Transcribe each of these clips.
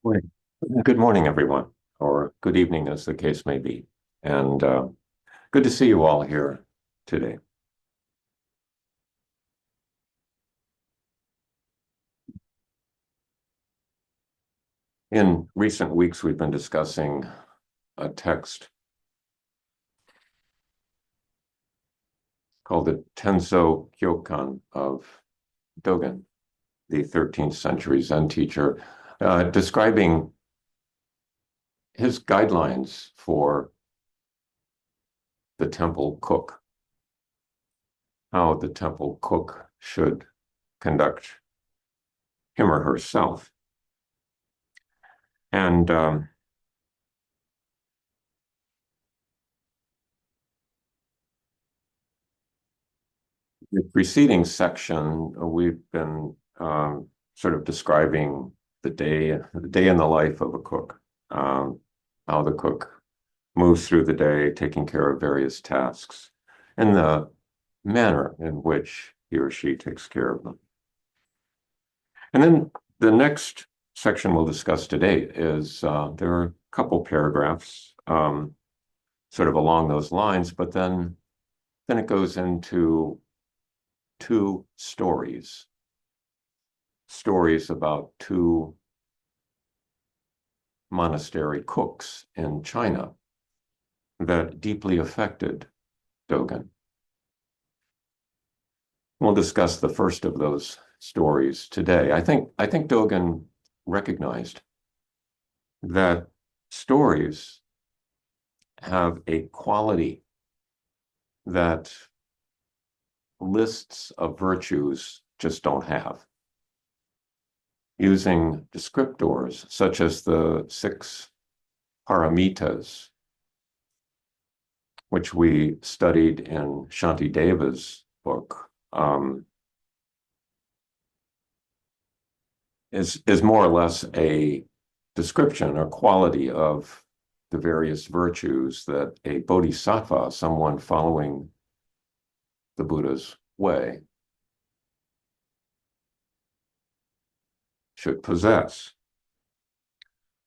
Morning. Good morning, everyone, or good evening, as the case may be. And good to see you all here today. In recent weeks, we've been discussing a text called the Tenzo Kyokan of Dogen, the 13th century Zen teacher, describing his guidelines for the temple cook, how the temple cook should conduct him or herself. And the preceding section, we've been sort of describing the day in the life of a cook, how the cook moves through the day, taking care of various tasks, and the manner in which he or she takes care of them. And then the next section we'll discuss today is there are a couple paragraphs sort of along those lines, but then it goes into two stories about two monastery cooks in China that deeply affected Dogen. We'll discuss the first of those stories today. I think Dogen recognized that stories have a quality that lists of virtues just don't have. Using descriptors such as the 6 paramitas, which we studied in Shantideva's book, is more or less a description or quality of the various virtues that a bodhisattva, someone following the Buddha's way, should possess.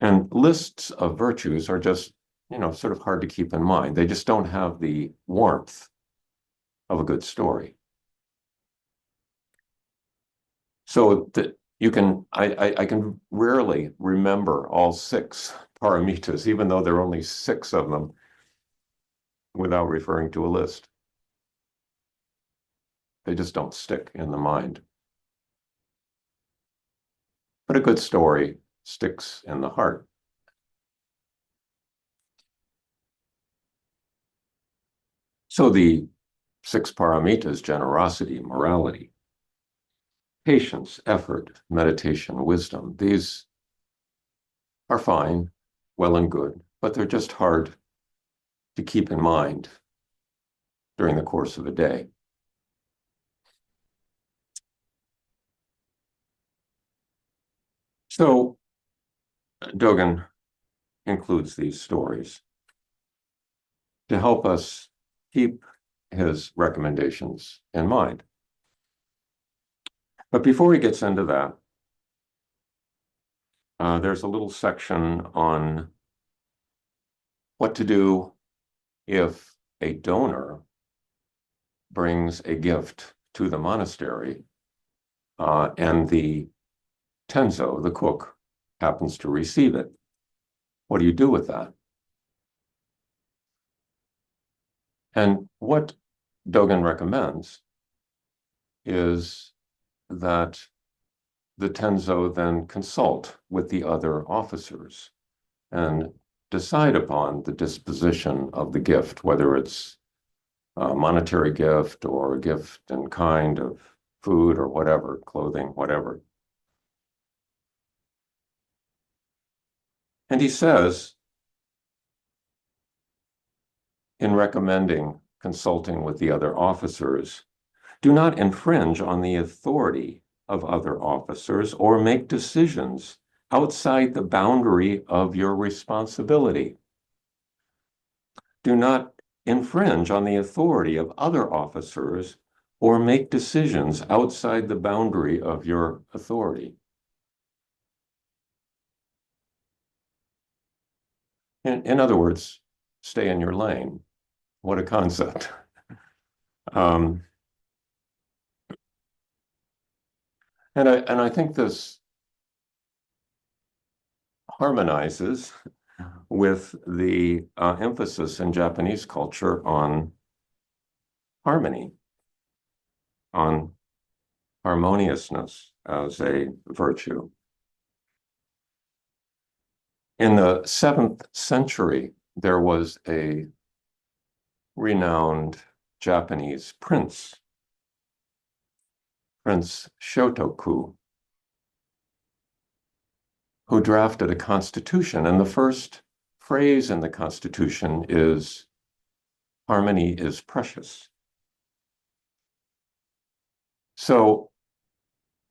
And lists of virtues are just, sort of hard to keep in mind. They just don't have the warmth of a good story. So that I can rarely remember all 6 paramitas, even though there are only 6 of them, without referring to a list. They just don't stick in the mind. But a good story sticks in the heart. So the 6 paramitas: generosity, morality, patience, effort, meditation, wisdom. These are fine, well and good, but they're just hard to keep in mind during the course of a day. So Dogen includes these stories to help us keep his recommendations in mind. But before he gets into that, there's a little section on what to do if a donor brings a gift to the monastery and the tenzo, the cook, happens to receive it. What do you do with that? And what Dogen recommends is that the tenzo then consult with the other officers and decide upon the disposition of the gift, whether it's a monetary gift or a gift in kind of food or whatever, clothing, whatever. And he says, in recommending consulting with the other officers, do not infringe on the authority of other officers or make decisions outside the boundary of your responsibility. Do not infringe on the authority of other officers or make decisions outside the boundary of your authority. In other words, stay in your lane. What a concept. Um, and I think this harmonizes with the emphasis in Japanese culture on harmony, on harmoniousness as a virtue. In the 7th century, there was a renowned Japanese prince, Prince Shotoku, who drafted a constitution. And the first phrase in the constitution is harmony is precious. So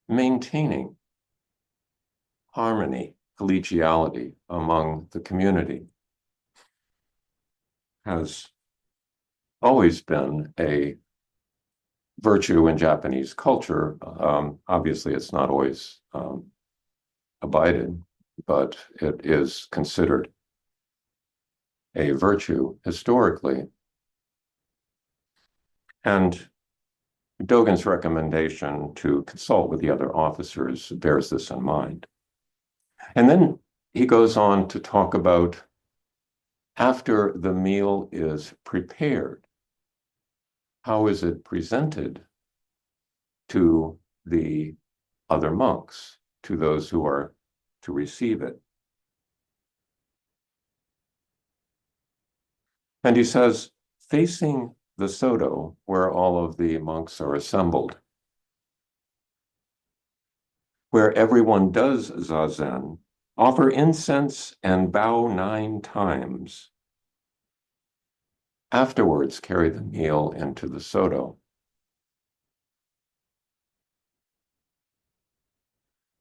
maintaining harmony, collegiality among the community has always been a virtue in Japanese culture. Obviously, it's not always abided, but it is considered a virtue historically. And Dogen's recommendation to consult with the other officers bears this in mind. And then he goes on to talk about after the meal is prepared, how is it presented to the other monks, to those who are to receive it? And he says, facing the Soto, where all of the monks are assembled, where everyone does zazen, offer incense and bow 9 times. Afterwards, carry the meal into the Soto.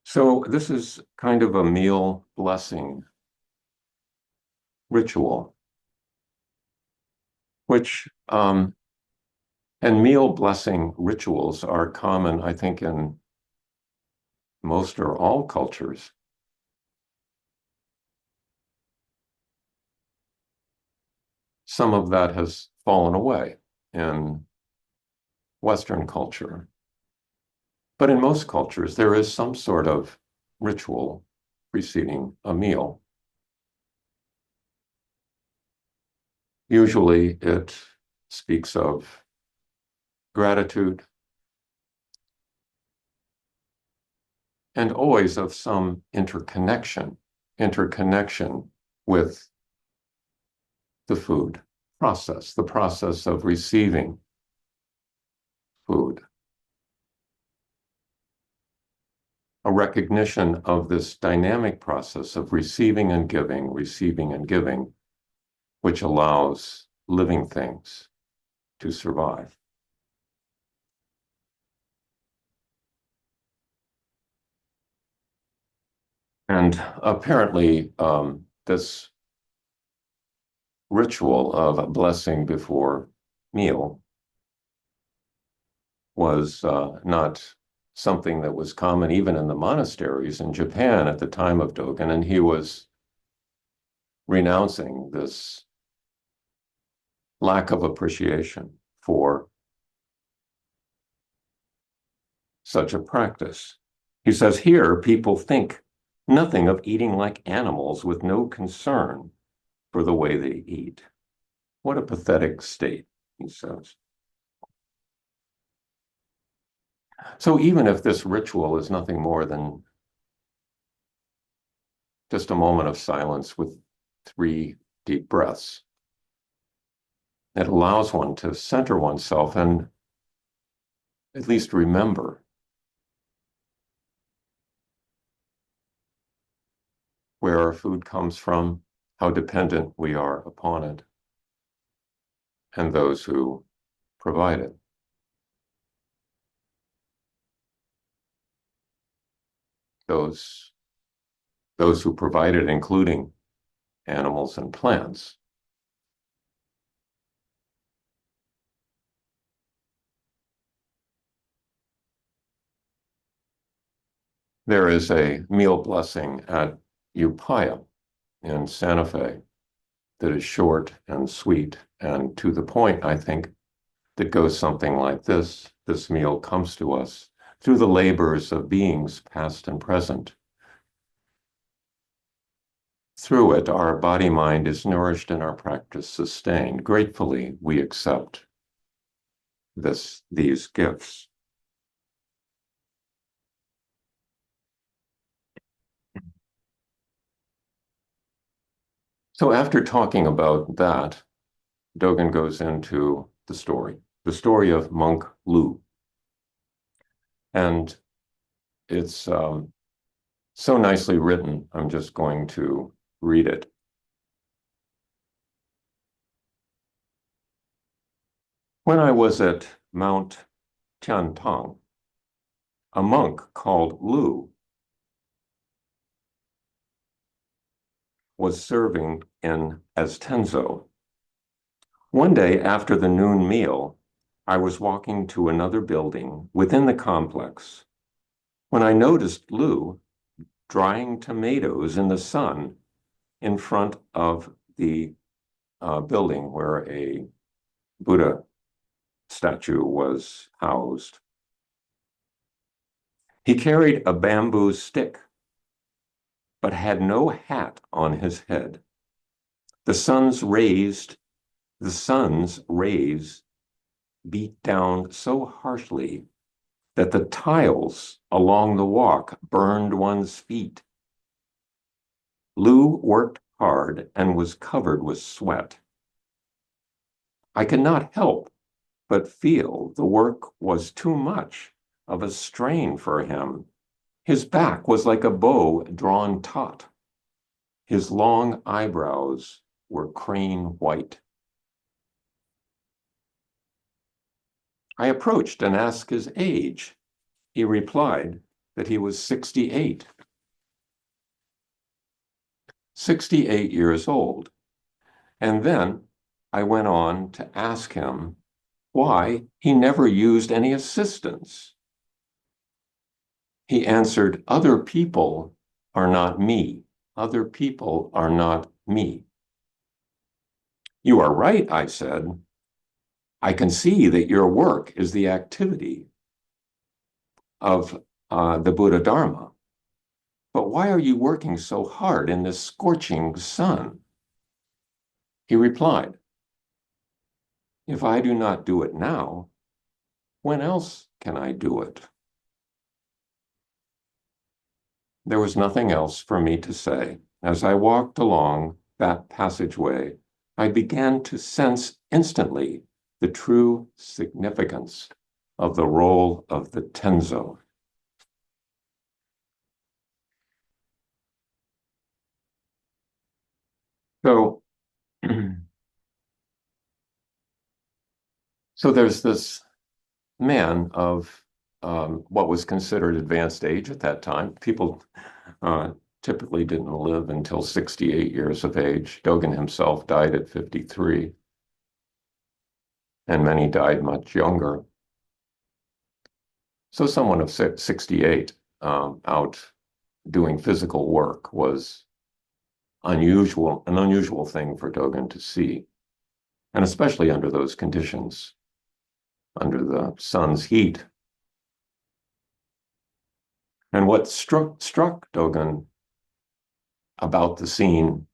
So this is kind of a meal blessing ritual, which and meal blessing rituals are common, I think, in most or all cultures. Some of that has fallen away in Western culture. But in most cultures, there is some sort of ritual preceding a meal. Usually it speaks of gratitude and always of some interconnection with the food process, the process of receiving food. A recognition of this dynamic process of receiving and giving, which allows living things to survive. And apparently, this ritual of a blessing before meal was not something that was common even in the monasteries in Japan at the time of Dogen, and he was renouncing this lack of appreciation for such a practice. He says, here people think nothing of eating like animals with no concern for the way they eat. What a pathetic state, he says. So even if this ritual is nothing more than just a moment of silence with 3 deep breaths, it allows one to center oneself and at least remember where our food comes from, how dependent we are upon it, and those who provide it. Those who provide it, including animals and plants. There is a meal blessing at Upaya in Santa Fe that is short and sweet and to the point, I think, that goes something like this. This meal comes to us through the labors of beings past and present. Through it, our body-mind is nourished and our practice sustained. Gratefully, we accept these gifts. So after talking about that, Dogen goes into the story of monk Lu. And it's so nicely written, I'm just going to read it. When I was at Mount Tiantong, a monk called Lu was serving in as tenzo. One day after the noon meal, I was walking to another building within the complex when I noticed Lu drying tomatoes in the sun in front of the building where a Buddha statue was housed. He carried a bamboo stick, but had no hat on his head. The sun's rays beat down so harshly that the tiles along the walk burned one's feet. Lu worked hard and was covered with sweat. I could not help but feel the work was too much of a strain for him. His back was like a bow drawn taut. His long eyebrows were crane white. I approached and asked his age. He replied that he was 68. 68 years old. And then I went on to ask him why he never used any assistance. He answered, "Other people are not me. Other people are not me." "You are right," I said. "I can see that your work is the activity of the Buddha Dharma. But why are you working so hard in this scorching sun?" He replied, "If I do not do it now, when else can I do it?" There was nothing else for me to say. As I walked along that passageway, I began to sense instantly the true significance of the role of the tenzo. So, so there's this man of what was considered advanced age at that time. People typically didn't live until 68 years of age. Dogen himself died at 53, and many died much younger. So someone of 68 out doing physical work was an unusual thing for Dogen to see, and especially under those conditions, under the sun's heat. And what struck Dogen about the scene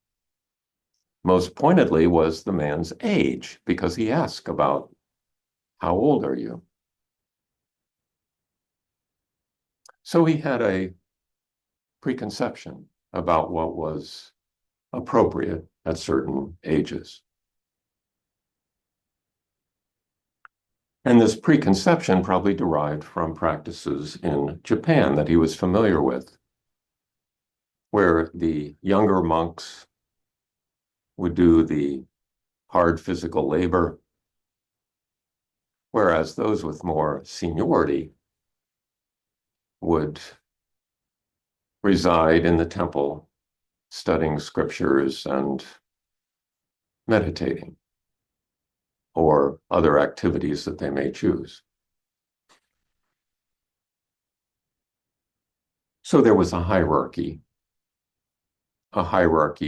most pointedly was the man's age, because he asked about, "How old are you?" So he had a preconception about what was appropriate at certain ages. And this preconception probably derived from practices in Japan that he was familiar with, where the younger monks would do the hard physical labor, whereas those with more seniority would reside in the temple, studying scriptures and meditating, or other activities that they may choose. So there was a hierarchy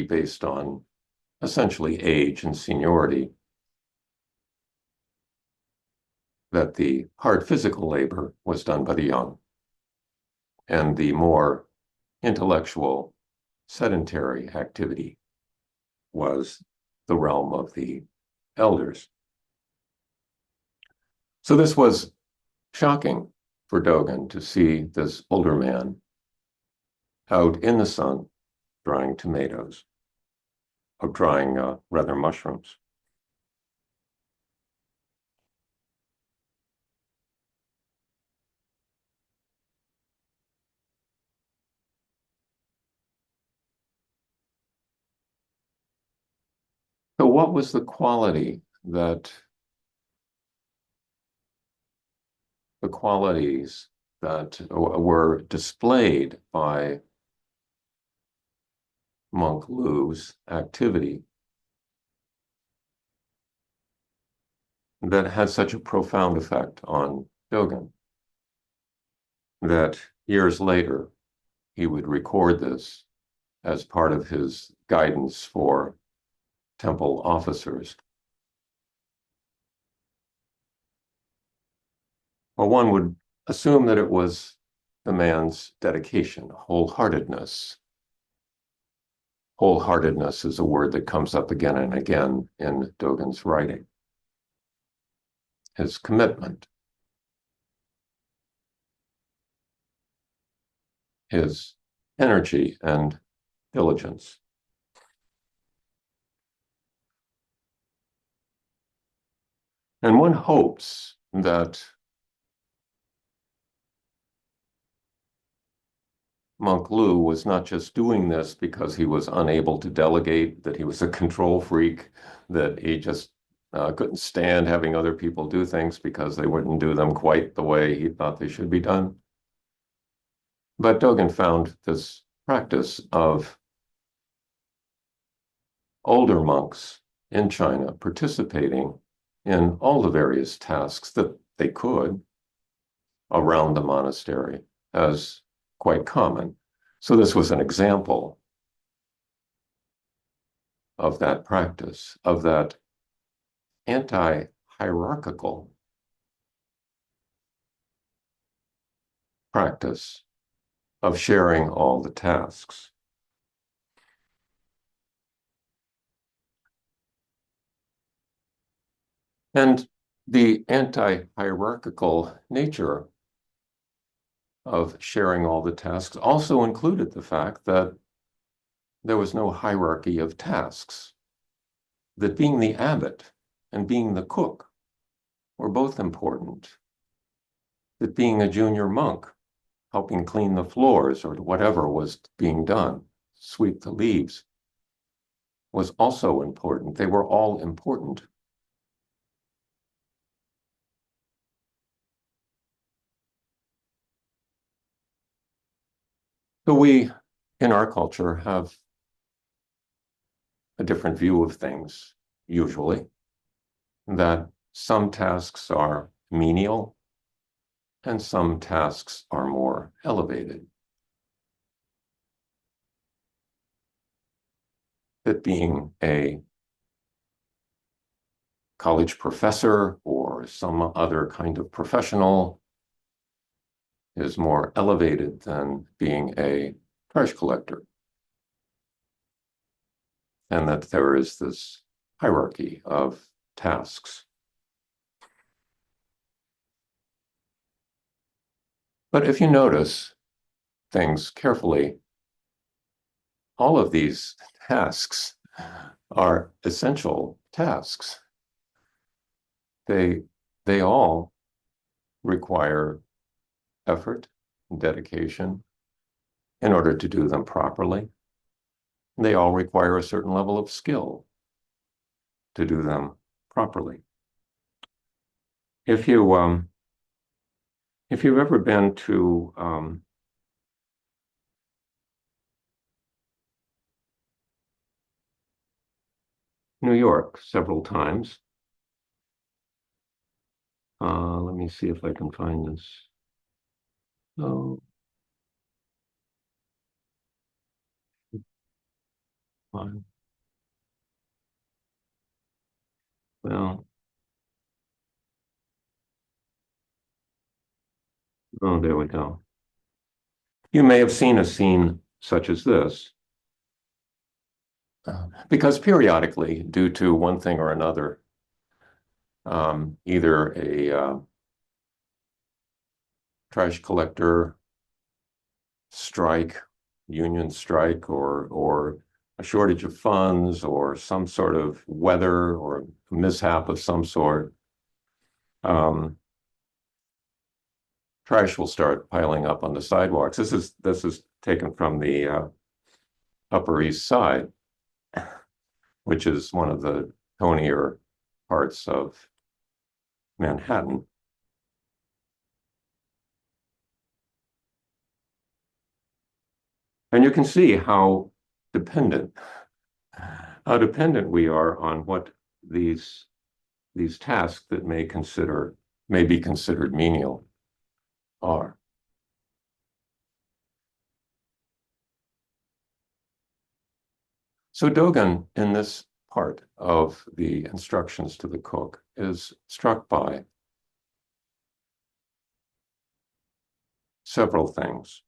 based on essentially age and seniority, that the hard physical labor was done by the young, and the more intellectual, sedentary activity was the realm of the elders. So this was shocking for Dogen to see this older man out in the sun drying tomatoes, or drying rather mushrooms. So what was the quality that the qualities that were displayed by Monk Lu's activity that had such a profound effect on Dogen that years later he would record this as part of his guidance for temple officers? Well, one would assume that it was the man's dedication, wholeheartedness. Wholeheartedness is a word that comes up again and again in Dogen's writing. His commitment, his energy and diligence. And one hopes that Monk Lu was not just doing this because he was unable to delegate, that he was a control freak, that he just couldn't stand having other people do things because they wouldn't do them quite the way he thought they should be done. But Dogen found this practice of older monks in China participating in all the various tasks that they could around the monastery as quite common. So this was an example of that practice, of that anti-hierarchical practice of sharing all the tasks. And the anti-hierarchical nature of sharing all the tasks also included the fact that there was no hierarchy of tasks, that being the abbot and being the cook were both important, that being a junior monk, helping clean the floors or whatever was being done, sweep the leaves, was also important. They were all important. So we, in our culture, have a different view of things, usually, that some tasks are menial and some tasks are more elevated. That being a college professor or some other kind of professional is more elevated than being a trash collector. And that there is this hierarchy of tasks. But if you notice things carefully, all of these tasks are essential tasks. They all require effort and dedication in order to do them properly. They all require a certain level of skill to do them properly. If you've ever been to New York several times, let me see if I can find this. Oh, fine. Oh, there we go. You may have seen a scene such as this, because periodically, due to one thing or another, either a trash collector strike, union strike, or a shortage of funds, or some sort of weather or mishap of some sort, trash will start piling up on the sidewalks. This is taken from the Upper East Side, which is one of the tonier parts of Manhattan. And you can see dependent, how dependent we are on what these tasks that may be considered menial are. So Dogen, in this part of the instructions to the cook, is struck by several things.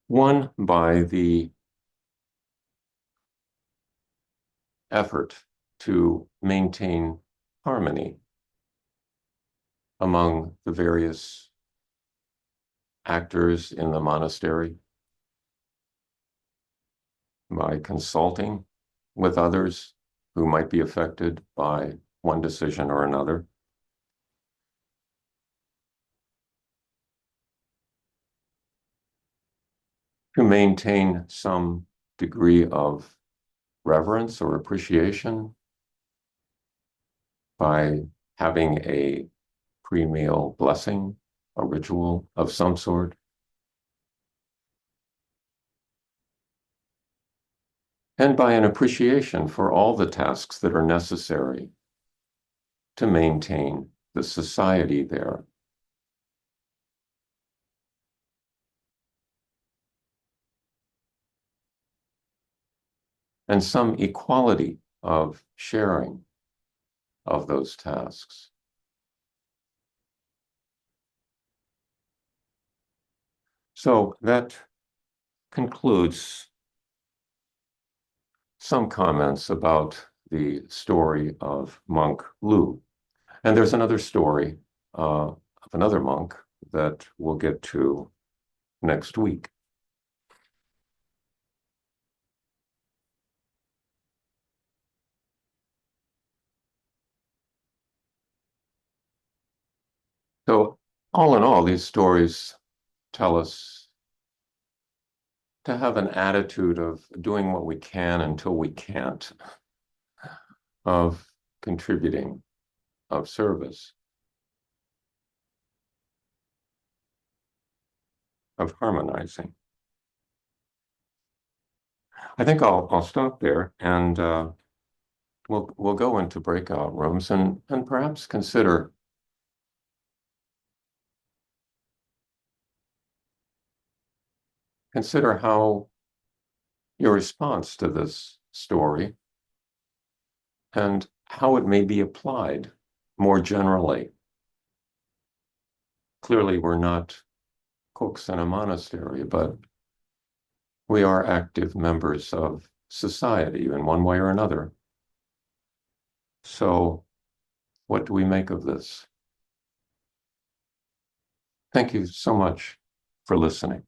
One, by the effort to maintain harmony among the various actors in the monastery, by consulting with others who might be affected by one decision or another, to maintain some degree of reverence or appreciation by having a pre-meal blessing, a ritual of some sort. And by an appreciation for all the tasks that are necessary to maintain the society there. And some equality of sharing of those tasks. So that concludes some comments about the story of monk Lu. And there's another story of another monk that we'll get to next week. So all in all, these stories tell us to have an attitude of doing what we can until we can't, of contributing, of service, of harmonizing. I think I'll stop there, and we'll go into breakout rooms and perhaps consider how your response to this story and how it may be applied more generally. Clearly, we're not cooks in a monastery, but we are active members of society in one way or another. So, what do we make of this? Thank you so much for listening.